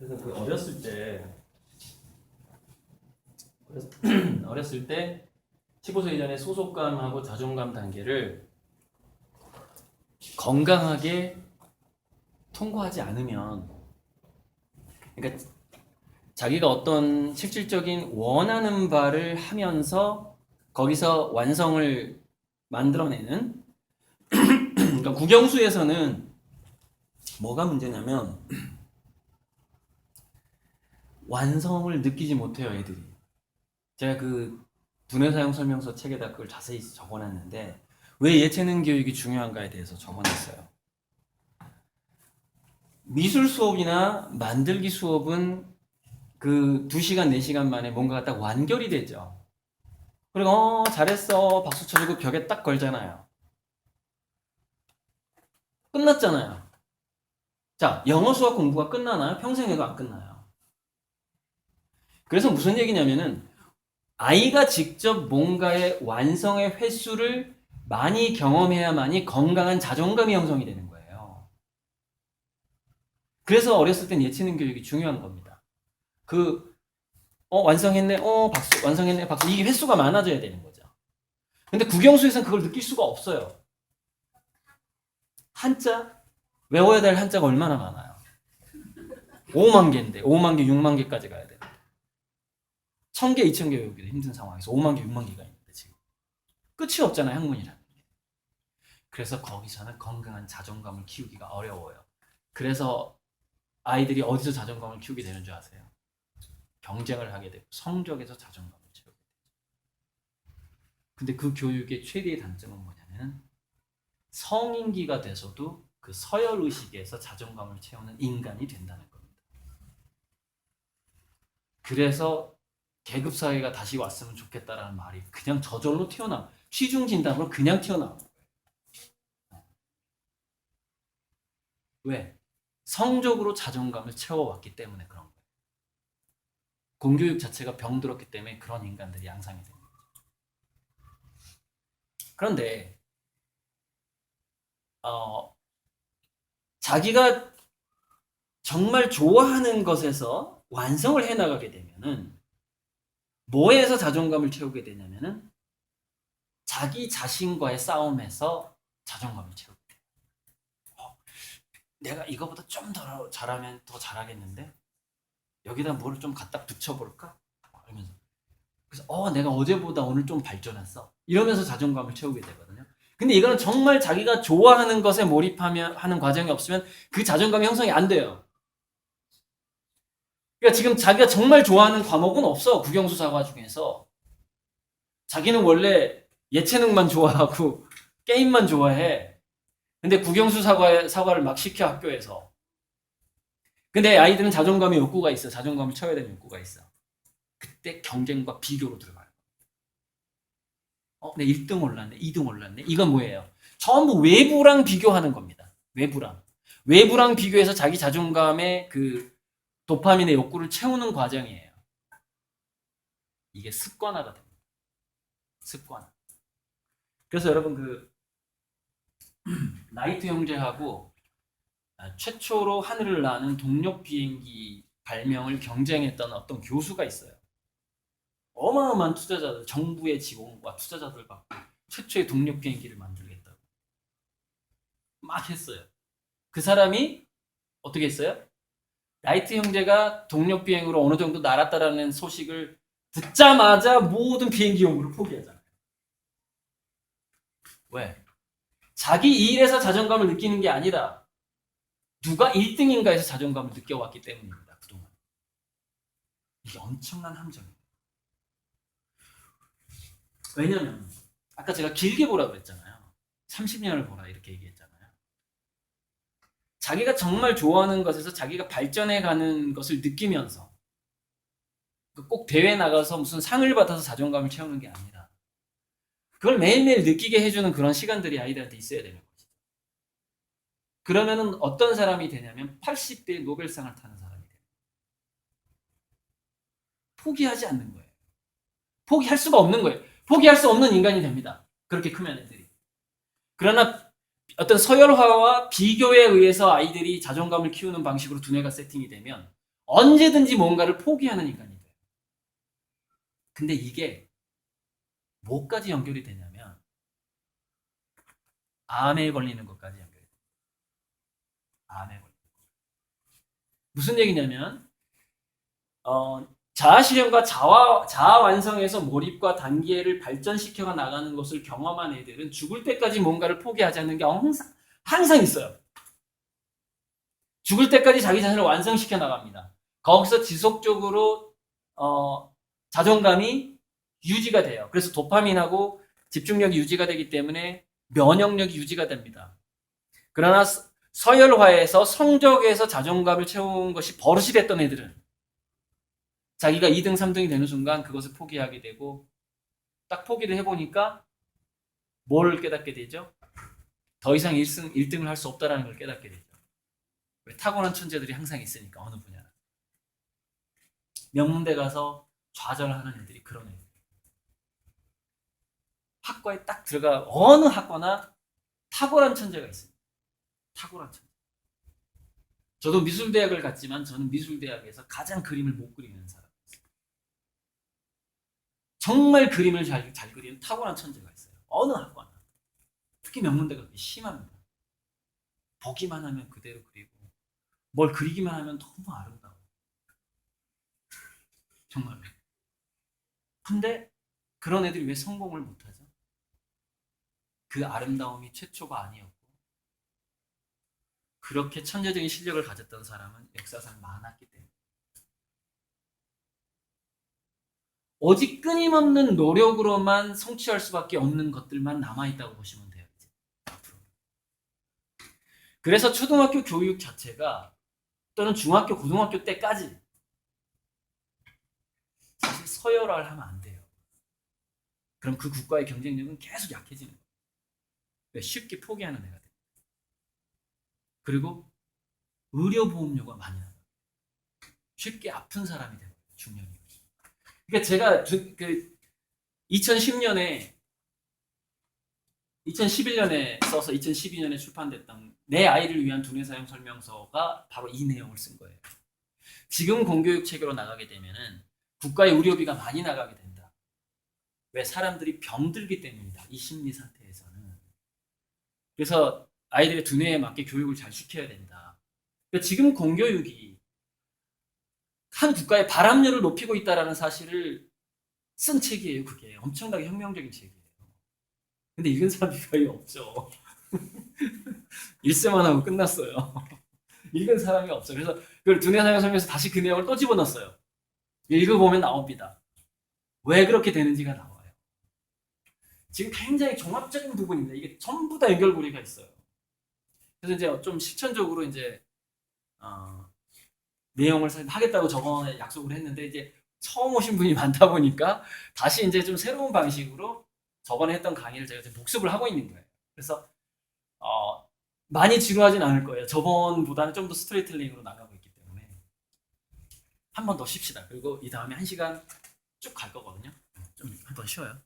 그래서 그 어렸을 때 15세 이전에 소속감하고 자존감 단계를 건강하게 통과하지 않으면, 그러니까 자기가 어떤 실질적인 원하는 바를 하면서 거기서 완성을 만들어내는 그러니까 국영수에서는 뭐가 문제냐면 완성을 느끼지 못해요, 애들이. 제가 그 두뇌 사용 설명서 책에다 그걸 자세히 적어놨는데 왜 예체능 교육이 중요한가에 대해서 적어놨어요. 미술 수업이나 만들기 수업은 그 2시간, 4시간 만에 뭔가가 딱 완결이 되죠. 그리고 잘했어 박수 쳐주고 벽에 딱 걸잖아요. 끝났잖아요. 자, 영어 수학 공부가 끝나나요? 평생 해도 안 끝나요. 그래서 무슨 얘기냐면은 아이가 직접 뭔가의 완성의 횟수를 많이 경험해야만이 건강한 자존감이 형성이 되는 거예요. 그래서 어렸을 땐 예체능 교육이 중요한 겁니다. 완성했네, 박수, 완성했네, 박수. 이게 횟수가 많아져야 되는 거죠. 근데 국영수에서는 그걸 느낄 수가 없어요. 한자, 외워야 될 한자가 얼마나 많아요. 5만 개인데, 5만 개, 6만 개까지 가야 돼요. 1000개, 2000개 외우기도 힘든 상황에서 5만 개, 6만 개가 있는데 지금. 끝이 없잖아요, 학문이라는 게. 그래서 거기서는 건강한 자존감을 키우기가 어려워요. 그래서 아이들이 어디서 자존감을 키우게 되는 줄 아세요? 경쟁을 하게 되고 성적에서 자존감을 채우게 되죠. 근데 그 교육의 최대의 단점은 뭐냐면 성인기가 돼서도 그 서열의식에서 자존감을 채우는 인간이 된다는 겁니다. 그래서 계급사회가 다시 왔으면 좋겠다라는 말이 그냥 저절로 튀어나와. 취중진담으로 그냥 튀어나온 거예요. 왜? 성적으로 자존감을 채워왔기 때문에 그런 거예요. 공교육 자체가 병들었기 때문에 그런 인간들이 양상이 됩니다. 그런데 자기가 정말 좋아하는 것에서 완성을 해나가게 되면은 뭐에서 자존감을 채우게 되냐면은 자기 자신과의 싸움에서 자존감을 채우게 돼요. 내가 이거보다 좀 더 잘하면 더 잘하겠는데 여기다 뭐를 좀 갖다 붙여볼까? 이러면서 그래서 내가 어제보다 오늘 좀 발전했어. 이러면서 자존감을 채우게 되거든요. 근데 이거는 정말 자기가 좋아하는 것에 몰입하면 하는 과정이 없으면 그 자존감 형성이 안 돼요. 그러니까 지금 자기가 정말 좋아하는 과목은 없어. 국영수 사과 중에서. 자기는 원래 예체능만 좋아하고 게임만 좋아해. 근데 국영수 사과를 막 시켜 학교에서. 근데 아이들은 자존감의 욕구가 있어. 자존감을 채워야 되는 욕구가 있어. 그때 경쟁과 비교로 들어가요. 내 1등 올랐네, 2등 올랐네. 이건 뭐예요? 전부 외부랑 비교하는 겁니다. 외부랑 비교해서 자기 자존감의 그 도파민의 욕구를 채우는 과정이에요. 이게 습관화가 됩니다. 습관화. 그래서 여러분 라이트 형제하고 최초로 하늘을 나는 동력 비행기 발명을 경쟁했던 어떤 교수가 있어요. 어마어마한 투자자들, 정부의 지원과 투자자들 받고 최초의 동력 비행기를 만들겠다고 막 했어요. 그 사람이 어떻게 했어요? 라이트 형제가 동력 비행으로 어느 정도 날았다라는 소식을 듣자마자 모든 비행기 연구를 포기하잖아요. 왜? 자기 이 일에서 자존감을 느끼는 게 아니라 누가 1등인가 해서 자존감을 느껴왔기 때문입니다. 그동안. 이게 엄청난 함정입니다. 왜냐면 아까 제가 길게 보라 그랬잖아요. 30년을 보라 이렇게 얘기했잖아요. 자기가 정말 좋아하는 것에서 자기가 발전해가는 것을 느끼면서 꼭 대회 나가서 무슨 상을 받아서 자존감을 채우는 게 아니라 그걸 매일매일 느끼게 해주는 그런 시간들이 아이들한테 있어야 되는 거죠. 그러면은 어떤 사람이 되냐면 80대 노벨상을 타는 사람이 돼요. 포기하지 않는 거예요. 포기할 수가 없는 거예요. 포기할 수 없는 인간이 됩니다. 그렇게 크면 애들이. 그러나 어떤 서열화와 비교에 의해서 아이들이 자존감을 키우는 방식으로 두뇌가 세팅이 되면 언제든지 뭔가를 포기하는 인간이 돼요. 근데 이게 뭐까지 연결이 되냐면 암에 걸리는 것까지 연결이 돼요. 암에 걸리는 것. 무슨 얘기냐면 자아실현과 자아 완성에서 몰입과 단계를 발전시켜 나가는 것을 경험한 애들은 죽을 때까지 뭔가를 포기하지 않는 게 항상 있어요. 죽을 때까지 자기 자신을 완성시켜 나갑니다. 거기서 지속적으로 자존감이 유지가 돼요. 그래서 도파민하고 집중력이 유지가 되기 때문에 면역력이 유지가 됩니다. 그러나 서열화에서 성적에서 자존감을 채운 것이 버릇이 됐던 애들은 자기가 2등, 3등이 되는 순간 그것을 포기하게 되고 딱 포기를 해보니까 뭘 깨닫게 되죠? 더 이상 1등을 할 수 없다는 걸 깨닫게 되죠. 왜? 타고난 천재들이 항상 있으니까 어느 분야나. 명문대 가서 좌절하는 애들이 그런 애들. 학과에 딱 들어가 어느 학과나 탁월한 천재가 있습니다. 탁월한 천재. 저도 미술대학을 갔지만 저는 미술대학에서 가장 그림을 못 그리는 사람이었어요. 정말 그림을 잘 그리는 탁월한 천재가 있어요. 어느 학과나. 특히 명문대가 그게 심합니다. 보기만 하면 그대로 그리고 뭘 그리기만 하면 너무 아름다워. 정말로. 근데 그런 애들이 왜 성공을 못하죠? 그 아름다움이 최초가 아니었고 그렇게 천재적인 실력을 가졌던 사람은 역사상 많았기 때문에 오직 끊임없는 노력으로만 성취할 수밖에 없는 것들만 남아있다고 보시면 돼요. 이제. 그래서 초등학교 교육 자체가 또는 중학교, 고등학교 때까지 사실 서열화를 하면 안 돼요. 그럼 그 국가의 경쟁력은 계속 약해지는 거예요. 왜? 쉽게 포기하는 애가 돼요. 그리고 의료보험료가 많이 나가요. 쉽게 아픈 사람이 돼요. 중년이. 그러니까 제가 2011년에 써서 2012년에 출판됐던 내 아이를 위한 두뇌 사용 설명서가 바로 이 내용을 쓴 거예요. 지금 공교육 체계로 나가게 되면은 국가의 의료비가 많이 나가게 된다. 왜? 사람들이 병들기 때문이다. 이 심리 상태에서는. 그래서 아이들의 두뇌에 맞게 교육을 잘 시켜야 된다. 그러니까 지금 공교육이 한 국가의 발암률을 높이고 있다는 사실을 쓴 책이에요. 그게 엄청나게 혁명적인 책이에요. 근데 읽은 사람이 거의 없죠. 일세만 하고 끝났어요. 읽은 사람이 없어요. 그래서 그걸 두뇌 사용 설명에서 다시 그 내용을 또 집어넣었어요. 읽어보면 나옵니다. 왜 그렇게 되는지가 나와요. 지금 굉장히 종합적인 부분입니다. 이게 전부 다 연결고리가 있어요. 그래서 이제 좀 실천적으로 이제 내용을 하겠다고 저번에 약속을 했는데 이제 처음 오신 분이 많다 보니까 다시 이제 좀 새로운 방식으로 저번에 했던 강의를 제가 지금 복습을 하고 있는 거예요. 그래서 많이 지루하진 않을 거예요. 저번보다는 좀 더 스토리텔링으로 나가고 있기 때문에 한 번 더 쉽시다. 그리고 이 다음에 1시간 쭉 갈 거거든요. 좀 한 번 쉬어요.